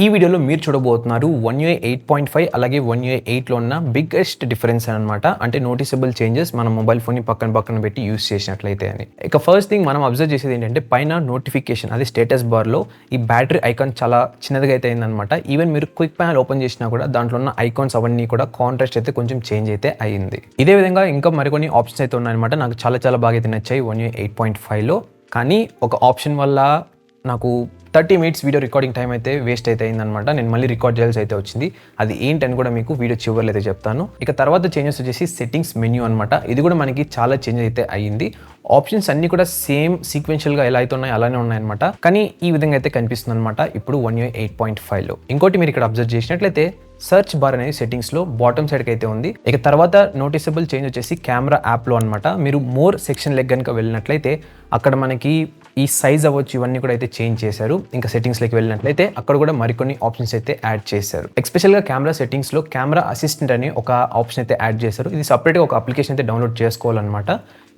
ఈ వీడియోలో మీరు చూడబోతున్నారు One UI 8.5 అలాగే One UI 8లో ఉన్న బిగ్గెస్ట్ డిఫరెన్స్ అన్నమాట. అంటే నోటీసబుల్ చేంజెస్ మన మొబైల్ ఫోన్ ని పక్కన పెట్టి యూస్ చేసినట్లయితే అని. ఇక ఫస్ట్ థింగ్ మనం అబ్జర్వ్ చేసేది ఏంటంటే పైన నోటిఫికేషన్ అది స్టేటస్ బార్ లో ఈ బ్యాటరీ ఐకాన్ చాలా చిన్నదిగా అయితే అయిందన్నమాట. ఈవెన్ మీరు క్విక్ ప్యానల్ ఓపెన్ చేసినా కూడా దాంట్లో ఉన్న ఐకాన్స్ అవన్నీ కూడా కాంట్రాస్ట్ అయితే కొంచెం చేంజ్ అయితే అయ్యింది. ఇదే విధంగా ఇంకా మరికొన్ని ఆప్షన్స్ అయితే ఉన్నాయన్నమాట. నాకు చాలా బాగా అయితే నచ్చాయి One UI 8.5 లో. కానీ ఒక ఆప్షన్ వల్ల నాకు 30 మినిట్స్ వీడియో రికార్డింగ్ టైం అయితే వేస్ట్ అయితే అయిందనమాట. నేను మళ్ళీ రికార్డ్ చేయాల్సి అయితే వచ్చింది. అది ఏంటని కూడా మీకు వీడియో చివరిలో అయితే చెప్తాను. ఇక తర్వాత చేంజెస్ వచ్చేసి సెట్టింగ్స్ మెన్యూ అనమాట. ఇది కూడా మనకి చాలా చేంజ్ అయితే అయ్యింది. ఆప్షన్స్ అన్ని కూడా సేమ్ సీక్వెన్షియల్గా ఎలా అయితే ఉన్నాయో అలానే ఉన్నాయన్నమాట. కానీ ఈ విధంగా అయితే కనిపిస్తుంది అనమాట ఇప్పుడు One UI 8.5లో. ఇంకోటి మీరు ఇక్కడ అబ్జర్వ్ చేసినట్లయితే సర్చ్ బార్ అనేది సెట్టింగ్స్లో బాటమ్ సైడ్కి అయితే ఉంది. ఇక తర్వాత నోటీసబుల్ చేంజ్ వచ్చేసి కెమెరా యాప్లో అనమాట. మీరు మోర్ సెక్షన్ లెగ్ కనుక వెళ్ళినట్లయితే అక్కడ మనకి ఈ సైజ్ అవ్వచ్చు ఇవన్నీ కూడా అయితే చేంజ్ చేశారు. ఇంకా సెట్టింగ్స్లోకి వెళ్ళినట్లయితే అక్కడ కూడా మరికొన్ని ఆప్షన్స్ అయితే యాడ్ చేశారు. ఎస్పెషల్గా కెమెరా సెట్టింగ్స్లో కెమెరా అసిస్టెంట్ అని ఒక ఆప్షన్ అయితే యాడ్ చేశారు. ఇది సపరేట్గా ఒక అప్లికేషన్ అయితే డౌన్లోడ్ చేసుకోవాలన్నమాట.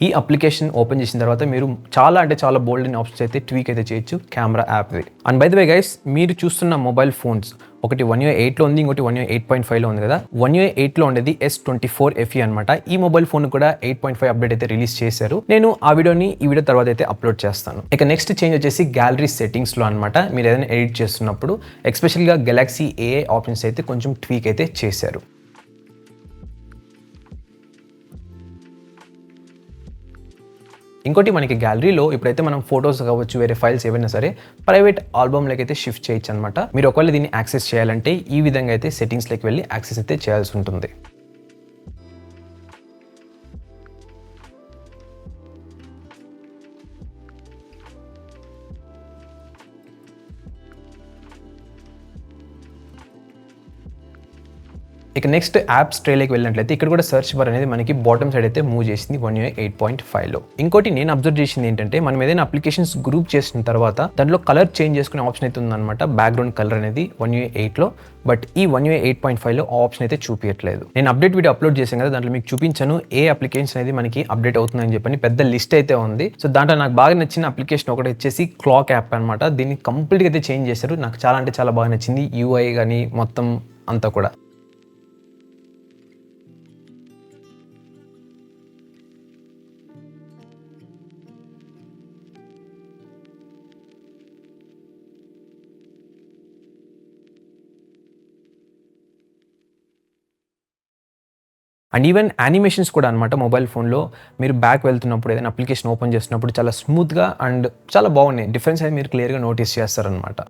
ఈ అప్లికేషన్ ఓపెన్ చేసిన తర్వాత మీరు చాలా బోల్డ్ అయిన ఆప్షన్స్ అయితే ట్వీక్ అయితే చేయొచ్చు కెమెరా యాప్వి. And by the way guys, మీరు చూస్తున్న మొబైల్ ఫోన్స్ ఒకటి One UI 8లో ఉంది, ఇంకోటి One UI 8.5లో ఉంది కదా. One UI 8లో ఉండేది S24 FE అనమాట. ఈ మొబైల్ ఫోన్ కూడా 8.5 అప్డేట్ అయితే రిలీజ్ చేశారు. నేను ఆ వీడియోని ఈ వీడియో తర్వాత అయితే అప్లోడ్ చేస్తాను. ఇక నెక్స్ట్ చేంజ్ వచ్చేసి గ్యాలరీ సెట్టింగ్స్లో అనమాట. మీరు ఏదైనా ఎడిట్ చేస్తున్నప్పుడు ఎస్పెషల్గా గెలాక్సీ AI ఆప్షన్స్ అయితే కొంచెం ట్వీక్ అయితే చేశారు. ఇంకోటి మనకి గ్యాలరీలో ఇప్పుడైతే మనం ఫోటోస్ కావచ్చు వేరే ఫైల్స్ ఏవైనా సరే ప్రైవేట్ ఆల్బమ్లోకి అయితే షిఫ్ట్ చేయొచ్చు అనమాట. మీరు ఒకవేళ దీన్ని యాక్సెస్ చేయాలంటే ఈ విధంగా అయితే సెట్టింగ్స్లోకి వెళ్ళి యాక్సెస్ అయితే చేయాల్సి ఉంటుంది. ఇక నెక్స్ట్ యాప్స్ ట్రేలోకి వెళ్ళినట్లయితే ఇక్కడ కూడా సర్చ్ బార్ అనేది మనకి బాటమ్ సైడ్ అయితే మూవ్ చేసింది One UI 8.5లో. ఇంకోటి నేను అబ్జర్వ్ చేసింది ఏంటంటే మనం ఏదైనా అప్లికేషన్స్ గ్రూప్ చేసిన తర్వాత దాంట్లో కలర్ చేంజ్ చేసుకునే ఆప్షన్ అయితే ఉందన్నమాట. బ్యాక్గ్రౌండ్ కలర్ అనేది One UI 8లో, బట్ ఈ One UI 8.5లో ఆప్షన్ అయితే చూపించట్లేదు. నేను అప్డేట్ వీడియో అప్లోడ్ చేశాను కదా, దాంట్లో మీకు చూపించాను ఏ అప్లికేషన్ అనేది మనకి అప్డేట్ అవుతుందని చెప్పని పెద్ద లిస్ట్ అయితే ఉంది. సో దాంట్లో నాకు బాగా నచ్చిన అప్లికేషన్ ఒకటి వచ్చేసి క్లాక్ యాప్ అనమాట. దీన్ని కంప్లీట్గా అయితే చేంజ్ చేశారు. నాకు చాలా బాగా నచ్చింది. UI కానీ మొత్తం అంతా కూడా. అండ్ ఈవెన్ యానిమేషన్స్ కూడా అనమాట. మొబైల్ ఫోన్లో మీరు బ్యాక్ వెళ్తున్నప్పుడు ఏదైనా అప్లికేషన్ ఓపెన్ చేస్తున్నప్పుడు చాలా స్మూత్గా అండ్ చాలా బాగున్నాయి. డిఫరెన్స్ అనేది మీరు క్లియర్గా నోటీస్ చేస్తారనమాట.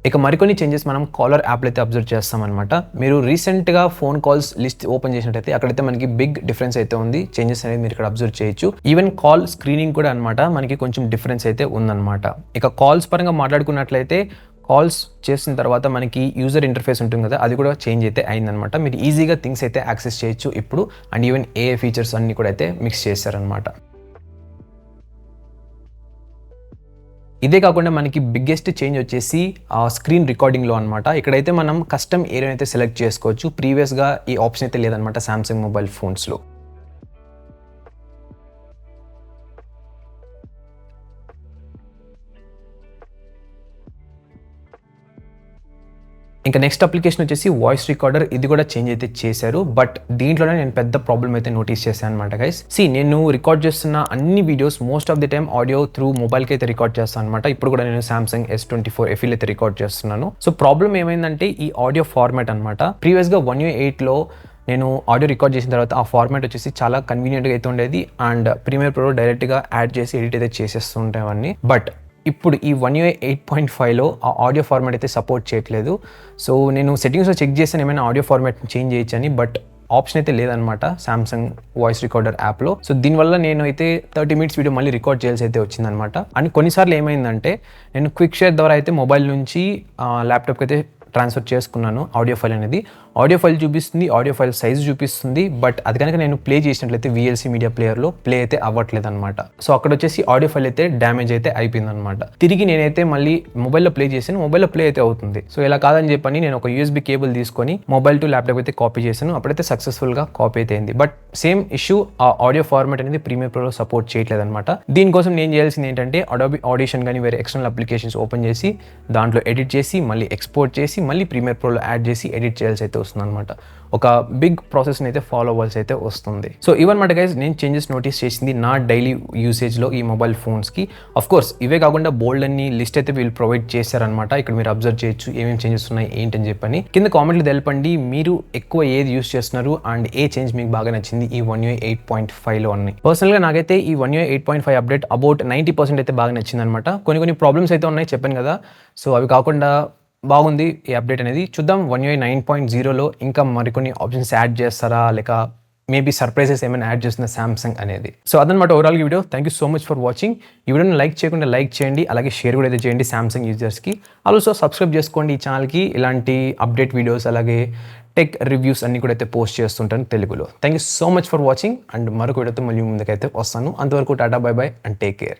ఇక మరికొన్ని చేంజెస్ మనం కాలర్ యాప్లో అయితే అబ్జర్వ్ చేస్తామన్నమాట. మీరు రీసెంట్గా ఫోన్ కాల్స్ లిస్ట్ ఓపెన్ చేసినట్టయితే అక్కడైతే మనకి బిగ్ డిఫరెన్స్ అయితే ఉంది. చేంజెస్ అనేది మీరు ఇక్కడ అబ్జర్వ్ చేయొచ్చు. ఈవెన్ కాల్ స్క్రీనింగ్ కూడా అనమాట మనకి కొంచెం డిఫరెన్స్ అయితే ఉందన్నమాట. ఇక కాల్స్ పరంగా మాట్లాడుకున్నట్లయితే కాల్స్ చేసిన తర్వాత మనకి యూజర్ ఇంటర్ఫేస్ ఉంటుంది కదా, అది కూడా చేంజ్ అయితే అయిందనమాట. మీరు ఈజీగా థింగ్స్ అయితే యాక్సెస్ చేయొచ్చు ఇప్పుడు. అండ్ ఈవెన్ AI ఫీచర్స్ అన్ని కూడా అయితే మిక్స్ చేశారనమాట. ఇదే కాకుండా మనకి బిగ్గెస్ట్ చేంజ్ వచ్చేసి స్క్రీన్ రికార్డింగ్లో అనమాట. ఇక్కడైతే మనం కస్టమ్ ఏరియా అయితే సెలెక్ట్ చేసుకోవచ్చు. ప్రీవియస్గా ఈ ఆప్షన్ అయితే లేదనమాట సామ్సంగ్ మొబైల్ ఫోన్స్లో. ఇంకా నెక్స్ట్ అప్లికేషన్ వచ్చేసి వాయిస్ రికార్డర్. ఇది కూడా చేంజ్ అయితే చేశారు. బట్ దీంట్లోనే నేను పెద్ద ప్రాబ్లం అయితే నోటీస్ చేశాను అనమాట గైస్. నేను రికార్డ్ చేస్తున్న అన్ని videos most of the time audio through మొబైల్కి అయితే రికార్డ్ చేస్తాను అనమాట. ఇప్పుడు కూడా నేను సామ్సంగ్ S24 FE అయితే రికార్డ్ చేస్తున్నాను. సో ప్రాబ్లం ఏమైందంటే ఈ ఆడియో ఫార్మాట్ అనమాట. ప్రీవియస్గా One UI 8లో నేను ఆడియో రికార్డ్ చేసిన తర్వాత ఆ ఫార్మాట్ వచ్చేసి చాలా కన్వీనియంట్గా అయితే ఉండేది. అండ్ ప్రీమియర్ ప్రో డైరెక్ట్గా యాడ్ చేసి ఎడిట్ అయితే చేసేస్తుంటావన్నీ. బట్ ఇప్పుడు ఈ One UI 8.5లో ఆ ఆడియో ఫార్మాట్ అయితే సపోర్ట్ చేయట్లేదు. సో నేను సెట్టింగ్స్లో చెక్ చేశాను ఏమైనా ఆడియో ఫార్మాట్ చేంజ్ చేయొచ్చని, బట్ ఆప్షన్ అయితే లేదనమాట సామ్సంగ్ వాయిస్ రికార్డర్ యాప్లో. సో దీనివల్ల నేను అయితే 30 మినిట్స్ వీడియో మళ్ళీ రికార్డ్ చేయాల్సి అయితే వచ్చిందనమాట. అండ్ కొన్నిసార్లు ఏమైందంటే నేను క్విక్ షేర్ ద్వారా అయితే మొబైల్ నుంచి ల్యాప్టాప్కి అయితే ట్రాన్స్ఫర్ చేసుకున్నాను ఆడియో ఫైల్ అనేది. ఆడియో ఫైల్ చూపిస్తుంది, ఆడియో ఫైల్ సైజ్ చూపిస్తుంది. బట్ అది కనుక నేను ప్లే చేసినట్లయితే VLC మీడియా ప్లేయర్లో ప్లే అయితే అవ్వట్లేదు అనమాట. సో అక్కడ వచ్చేసి ఆడియో ఫైల్ అయితే డ్యామేజ్ అయితే అయిపోయింది అనమాట. తిరిగి నేనైతే మళ్ళీ మొబైల్లో ప్లే చేశాను, మొబైల్లో ప్లే అయితే అవుతుంది. సో ఇలా కాదని చెప్పని నేను ఒక USB కేబుల్ తీసుకొని మొబైల్ టు ల్యాప్టాప్ అయితే కాపీ చేశాను. అప్పుడైతే సక్సెస్ఫుల్గా కాపీ అయితే అయింది. బట్ సేమ్ ఇష్యూ, ఆ ఆడియో ఫార్మాట్ అనేది ప్రీమియర్ ప్రోలో సపోర్ట్ చేయట్లేదు అనమాట. దీనికోసం నేను చేయాల్సింది ఏంటంటే అడోబీ ఆడిషన్ కానీ వేరే ఎక్స్టర్నల్ అప్లికేషన్స్ ఓపెన్ చేసి దాంట్లో ఎడిట్ చేసి మళ్ళీ ఎక్స్పోర్ట్ చేసి మళ్ళీ ప్రీమియర్ ప్రోలో యాడ్ చేసి ఎడిట్ చేయాల్సి అయితే వస్తుంది అనమాట. ఒక బిగ్ ప్రాసెస్ని అయితే ఫాలో అవ్వాల్సి అయితే వస్తుంది. సో ఇవన్నమాట గైస్ నేను చేంజెస్ నోటీస్ చేసింది నా డైలీ యూసేజ్లో ఈ మొబైల్ ఫోన్స్కి. అఫ్ కోర్స్ ఇవే కాకుండా బోల్డ్ అన్ని లిస్ట్ అయితే వీళ్ళు ప్రొవైడ్ చేశారనమాట. ఇక్కడ మీరు అబ్జర్వ్ చేయొచ్చు ఏమేమి చేంజెస్ ఉన్నాయి ఏంటని చెప్పని. కింద కామెంట్లు తెలపండి మీరు ఎక్కువ ఏది యూస్ చేస్తున్నారు అండ్ ఏ చేంజ్ మీకు బాగా నచ్చింది ఈ One UI 8.5లో ఉన్నాయి. పర్సనల్గా నాకైతే ఈ One UI 8.5 అప్డేట్ అబౌట్ 90% అయితే బాగా నచ్చింది అనమాట. కొన్ని ప్రాబ్లమ్స్ అయితే ఉన్నాయి చెప్పాను కదా. సో అవి కాకుండా బాగుంది ఈ అప్డేట్ అనేది. చూద్దాం One UI 9.0లో ఇంకా మరికొన్ని ఆప్షన్స్ యాడ్ చేస్తారా, లేక మేబీ సర్ప్రైజెస్ ఏమైనా యాడ్ చేస్తుందా సామ్సంగ్ అనేది. సో అదనమాట overall video. Thank you so much for watching. ఈ వీడియోని లైక్ చేయకుండా లైక్ చేయండి, అలాగే షేర్ కూడా అయితే చేయండి సామ్సంగ్ యూజర్స్కి. ఆల్సో సబ్స్క్రైబ్ చేసుకోండి ఈ ఛానల్కి. ఇలాంటి అప్డేట్ వీడియోస్ అలాగే టెక్ రివ్యూస్ అన్ని కూడా అయితే పోస్ట్ చేస్తుంటాను తెలుగులో. Thank you so much for watching and మరొక వీడియోతో మళ్ళీ ముందుకైతే వస్తాను. అంతవరకు tata bye by and take care.